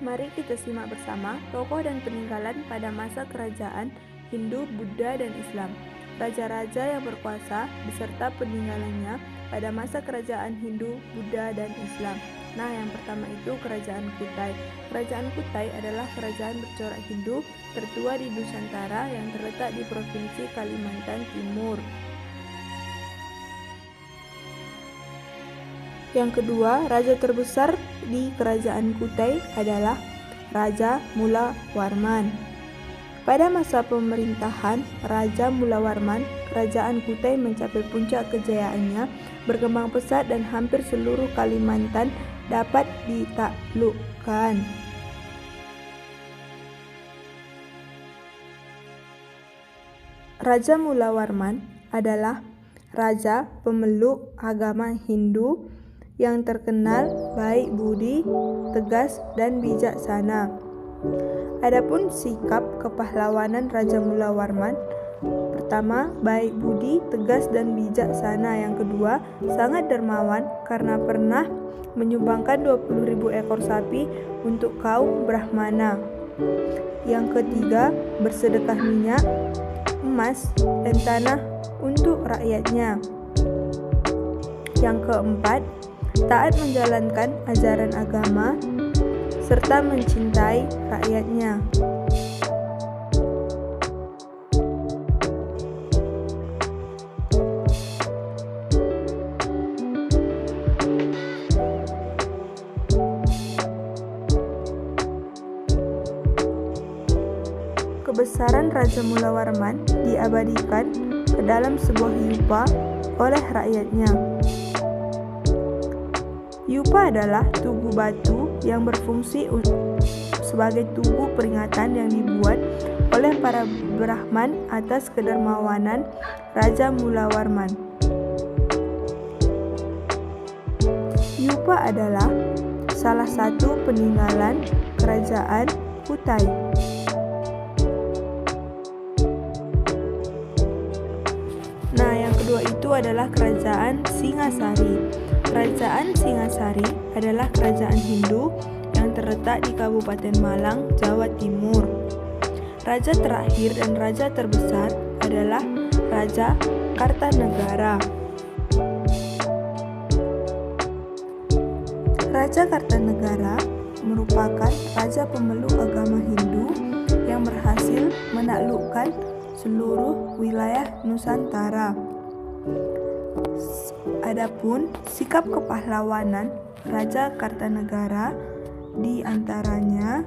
Mari kita simak bersama tokoh dan peninggalan pada masa kerajaan Hindu, Buddha, dan Islam. Raja-raja yang berkuasa beserta peninggalannya pada masa kerajaan Hindu, Buddha, dan Islam. Nah, yang pertama itu Kerajaan Kutai. Kerajaan Kutai adalah kerajaan bercorak Hindu tertua di Nusantara yang terletak di Provinsi Kalimantan Timur. Yang kedua, raja terbesar di Kerajaan Kutai adalah Raja Mula Warman. Pada masa pemerintahan Raja Mula Warman, Kerajaan Kutai mencapai puncak kejayaannya, berkembang pesat dan hampir seluruh Kalimantan dapat ditaklukkan. Raja Mula Warman adalah raja pemeluk agama Hindu yang terkenal baik budi, tegas, dan bijaksana. Adapun sikap kepahlawanan Raja Mula Warman, pertama, baik budi, tegas, dan bijaksana. Yang kedua, sangat dermawan karena pernah menyumbangkan 20.000 ekor sapi untuk kaum Brahmana. Yang ketiga, bersedekah minyak, emas, dan tanah untuk rakyatnya. Yang keempat, taat menjalankan ajaran agama serta mencintai rakyatnya. Kebesaran Raja Mula Warman diabadikan ke dalam sebuah yupa oleh rakyatnya. Yupa adalah tugu batu yang berfungsi sebagai tugu peringatan yang dibuat oleh para Brahman atas kedermawanan Raja Mula Warman. Yupa adalah salah satu peninggalan Kerajaan Kutai. Nah, yang kedua itu adalah Kerajaan Singasari. Kerajaan Singasari adalah kerajaan Hindu yang terletak di Kabupaten Malang, Jawa Timur. Raja terakhir dan raja terbesar adalah Raja Kartanegara. Raja Kartanegara merupakan raja pemeluk agama Hindu yang berhasil menaklukkan seluruh wilayah Nusantara. Adapun sikap kepahlawanan Raja Kartanegara di antaranya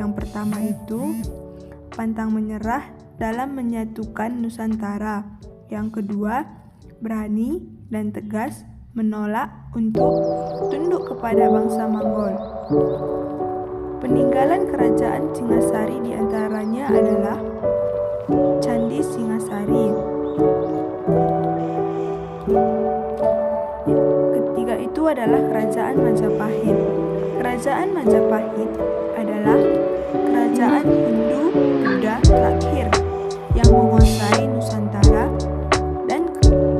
yang pertama itu pantang menyerah dalam menyatukan Nusantara. Yang kedua, berani dan tegas menolak untuk tunduk kepada bangsa Mongol. Peninggalan Kerajaan Singasari di antaranya adalah Candi Singasari. Ketiga itu adalah Kerajaan Majapahit. Kerajaan Majapahit adalah kerajaan Hindu Buddha terakhir yang menguasai Nusantara dan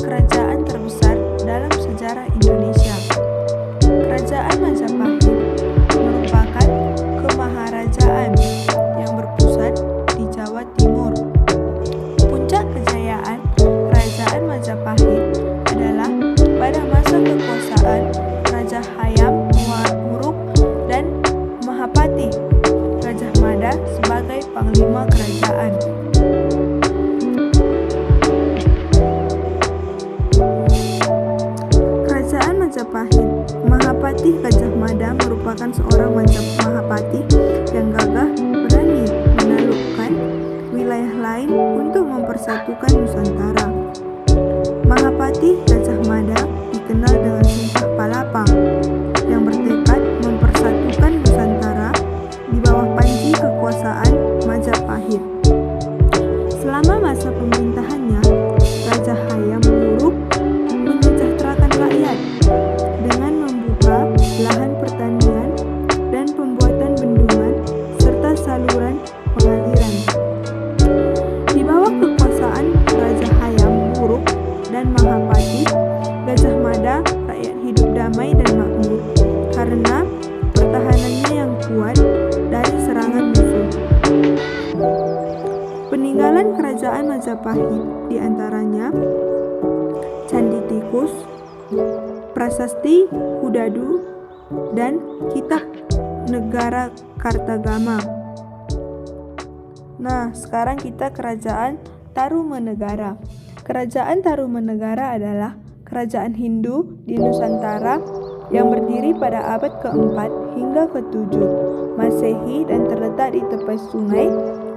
kerajaan terbesar dalam sejarah Indonesia. Kerajaan Majapahit merupakan kemaharajaan yang berpusat di Jawa Timur. Puncak kejayaan Kerajaan Majapahit adalah pada masa kekuasaan Raja Hayam Wuruk dan Mahapati Gajah Mada sebagai panglima kerajaan. Kerajaan Majapahit. Mahapati Gajah Mada merupakan seorang Mahapati yang gagah berani menaklukkan wilayah lain untuk mempersatukan Nusantara. Mahapati Gajah Mada dikenal dengan Sumpah Palapa yang bertekad mempersatukan Nusantara di bawah panji kekuasaan Majapahit. Selama masa pemerintahannya, Raja Hayam Wuruk menyejahterakan rakyat dengan membuka lahan pertanian dan pembuatan bendungan serta saluran pengaliran. Di bawah kekuasaan Raja Hayam kerajaan Majapahit, di antaranya Candi Tikus, Prasasti Hudadu, dan Kitab Negara Kartagama. Nah, sekarang kita kerajaan Tarumanegara. Kerajaan Tarumanegara adalah kerajaan Hindu di Nusantara yang berdiri pada abad ke-4 hingga ke-7 Masehi dan terletak di tepi Sungai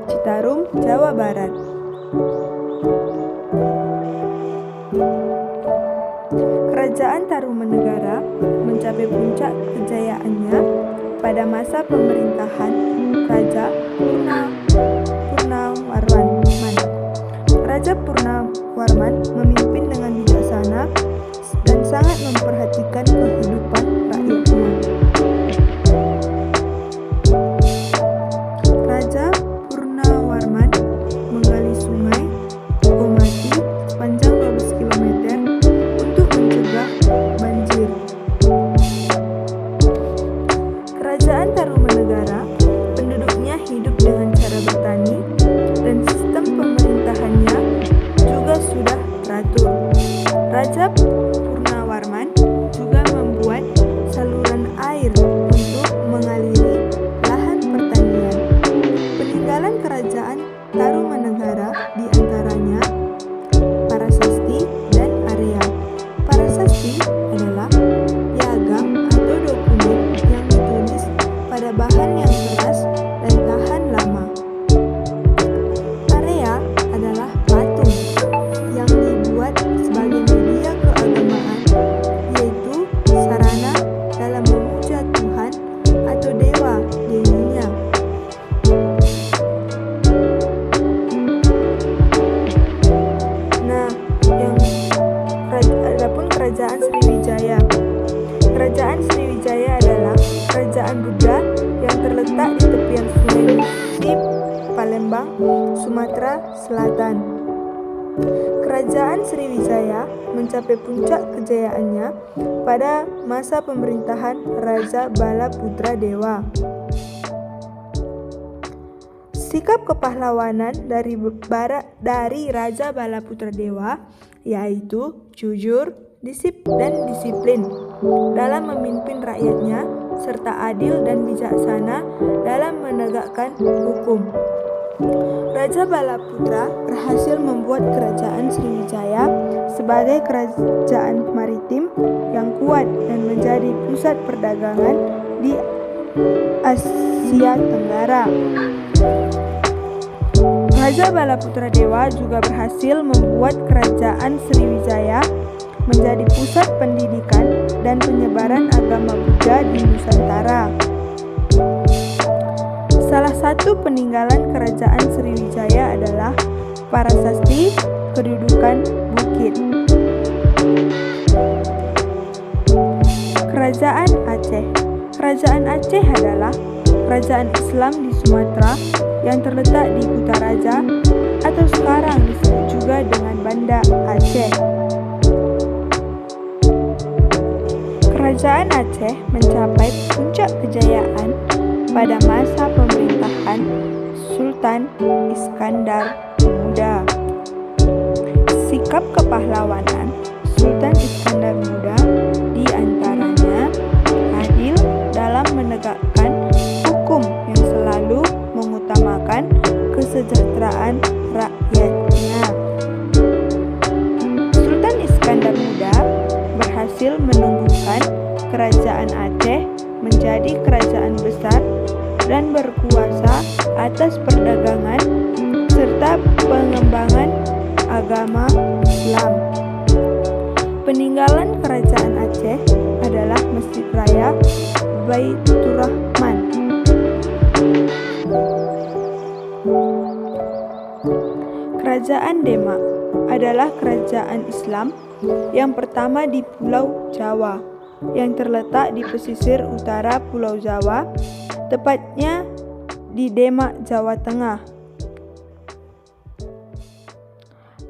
Citarum, Jawa Barat. Kerajaan Tarumanegara mencapai puncak kejayaannya pada masa pemerintahan Raja Purnawarman. Raja Purnawarman memimpin dengan bijaksana dan sangat memperhatikan kehidupan rakyatnya. Raja Purnawarman menggali sungai Gomati sepanjang 12 km untuk mencegah banjir. Kerajaan Tarumanegara, penduduknya hidup dengan cara bertani dan sistem pemerintahannya juga sudah teratur. Raja Purnawarman juga membuat saluran air untuk mengaliri lahan pertanian. Peninggalan kerajaan Tarumanegara di antaranya Parasasti dan Area. Parasasti adalah piagam atau dokumen yang ditulis pada bahan yang keras dan tahan lama. Area adalah patung yang dibuat sebagai media keagamaan, yaitu sarana dalam memuja Tuhan atau dewa-dewinya. Nah, adapun kerajaan Sriwijaya. Kerajaan Sriwijaya adalah kerajaan Buddha yang terletak di tepian Sungai Musi, Palembang, Sumatera Selatan. Kerajaan Sriwijaya mencapai puncak kejayaannya pada masa pemerintahan Raja Balaputra Dewa. Sikap kepahlawanan dari Raja Balaputra Dewa yaitu jujur, dan disiplin dalam memimpin rakyatnya serta adil dan bijaksana dalam menegakkan hukum. Raja Balaputra berhasil membuat kerajaan Sriwijaya sebagai kerajaan maritim yang kuat dan menjadi pusat perdagangan di Asia Tenggara. Raja Balaputra Dewa juga berhasil membuat kerajaan Sriwijaya menjadi pusat pendidikan dan penyebaran agama Buddha di Nusantara. Salah satu peninggalan kerajaan Sriwijaya adalah Parasasti Kedudukan Bukit. Kerajaan Aceh. Kerajaan Aceh adalah kerajaan Islam di Sumatera yang terletak di Kutaraja atau sekarang disebut juga dengan Banda Aceh. Kerajaan Aceh mencapai puncak kejayaan pada masa pemerintahan Sultan Iskandar Muda. Sikap kepahlawanan Sultan Iskandar Muda di antaranya adil dalam menegakkan hukum yang selalu mengutamakan kesejahteraan rakyatnya. Sultan Iskandar Muda berhasil menumbuhkan kerajaan Aceh menjadi kerajaan besar dan berkuasa atas perdagangan serta pengembangan agama Islam. Peninggalan kerajaan Aceh adalah Masjid Raya Baiturrahman. Kerajaan Demak adalah kerajaan Islam yang pertama di Pulau Jawa, yang terletak di pesisir utara Pulau Jawa, tepatnya di Demak, Jawa Tengah.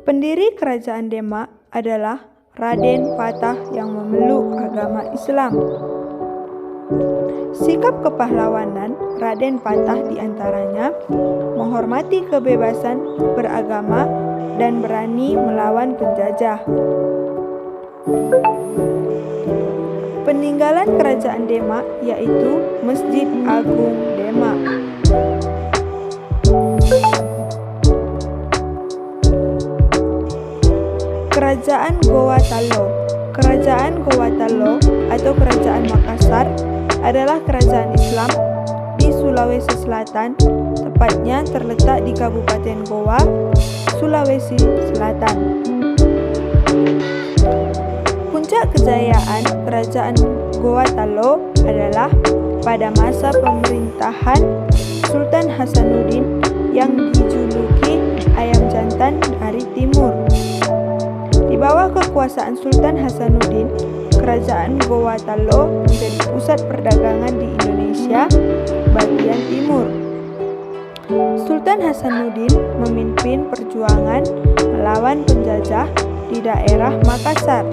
Pendiri kerajaan Demak adalah Raden Patah yang memeluk agama Islam. Sikap kepahlawanan Raden Patah diantaranya menghormati kebebasan beragama dan berani melawan penjajah. Peninggalan Kerajaan Demak yaitu Masjid Agung Demak. Kerajaan Goa Tallo. Kerajaan Goa Tallo atau Kerajaan Makassar adalah kerajaan Islam di Sulawesi Selatan, tepatnya terletak di Kabupaten Goa, Sulawesi Selatan. Puncak kejayaan Kerajaan Goa Tallo adalah pada masa pemerintahan Sultan Hasanuddin yang dijuluki Ayam Jantan dari Timur. Di bawah kekuasaan Sultan Hasanuddin, Kerajaan Goa Tallo menjadi pusat perdagangan di Indonesia bagian timur. Sultan Hasanuddin memimpin perjuangan melawan penjajah di daerah Makassar.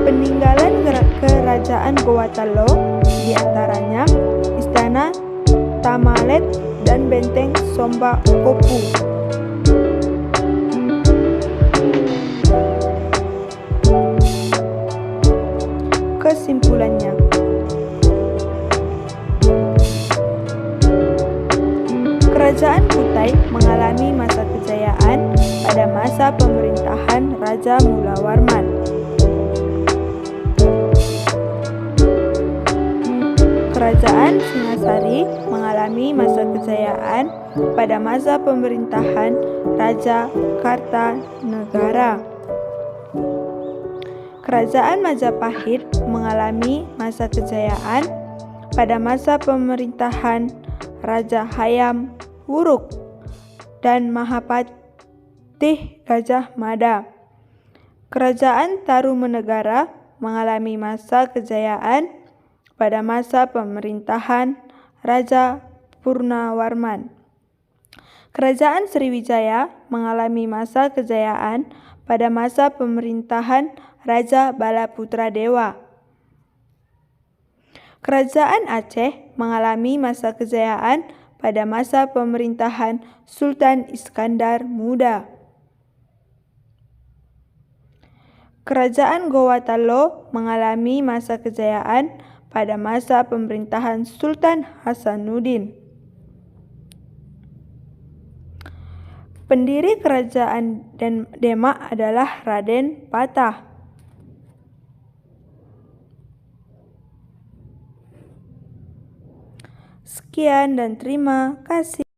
Peninggalan Kerajaan Goa Tallo diantaranya Istana Tamalet dan Benteng Somba Opu. Kesimpulannya, Kerajaan Kutai mengalami masa kejayaan pada masa pemerintahan Raja Mula Warman. Kerajaan Singasari mengalami masa kejayaan pada masa pemerintahan Raja Kartanegara. Kerajaan Majapahit mengalami masa kejayaan pada masa pemerintahan Raja Hayam Wuruk dan Mahapatih Gajah Mada. Kerajaan Tarumanegara mengalami masa kejayaan pada masa pemerintahan Raja Purnawarman. Kerajaan Sriwijaya mengalami masa kejayaan pada masa pemerintahan Raja Balaputra Dewa. Kerajaan Aceh mengalami masa kejayaan pada masa pemerintahan Sultan Iskandar Muda. Kerajaan Goa Tallo mengalami masa kejayaan pada masa pemerintahan Sultan Hasanuddin. Pendiri Kerajaan Demak adalah Raden Patah. Sekian dan terima kasih.